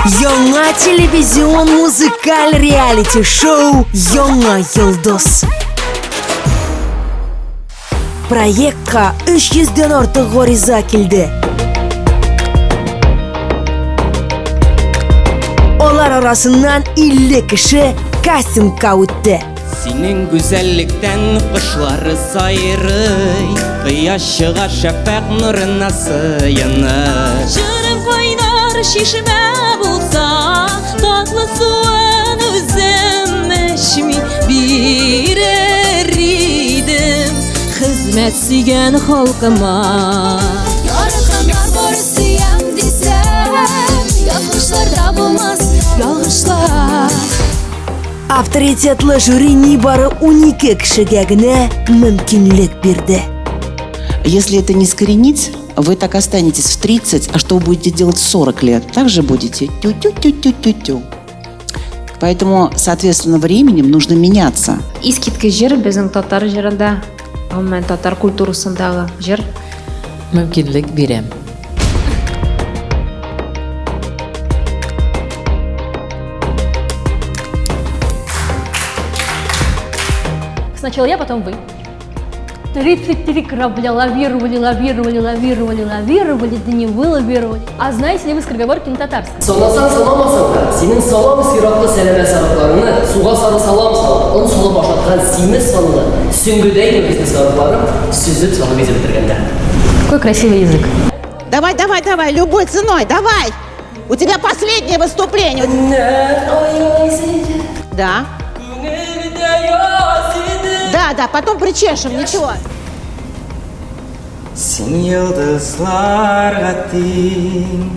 Яңа телевизион музыкаль реалити шоу Яңа Йолдыз. Проектка 300ден артык гариза килде. Алар арасыннан 50 кеше кастингка үтте. Синең güzellikten кышлары сайрый, кояш чыга шәфәк нурына сыйыныр. Җырым кайнар шишмә булса, татлы суын үзем эчми бирер идем хезмәт сөйгән халкыма. Ярыганнар барысы ям дисәм, ялгышларда булмас ялгышлар. Авторитетлы жюри нибары 12 кешегә генә мөмкинлек бирде. Если это не искоренить, вы так останетесь в 30, а что вы будете делать в 40 лет? Так же будете тю-тю-тю-тю-тю-тю. Поэтому, соответственно, временем нужно меняться. Искиткеч җыр безнең татар җырында, гомумән татар культурасындагы җыр. Мөмкинлек бирәм. Сначала я, потом вы. 33 корабля лавировали, да не вылавировали. А знаете ли вы скороговорки на татарском? Санасаң санамасаң да, сенің салам сирақты сәлеме сарықларыны суға сары салам салып, ұн солып ашатқан симес санылы сүңгідей нөбесіне сарықларым сүзіп салып езіп бітіргенде. Какой красивый язык. Давай, давай, давай, любой ценой, давай! У тебя последнее выступление. Да. Да, потом причешем, ничего. Сен йылдызларга тең,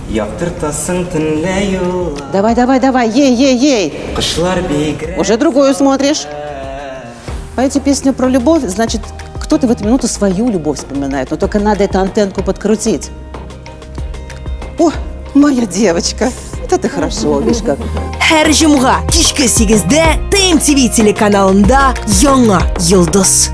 яктыртасың төнлә юллар. Давай, ей. Кышлар бигрәк. Уже другую смотришь. Поете песню про любовь, значит, кто-то в эту минуту свою любовь вспоминает. Но только надо эту антенку подкрутить. О, моя девочка. Вот это хорошо, видишь как. Һәр җомга кичке 8-дә ТМТV телеканалында Яңа Йолдыз.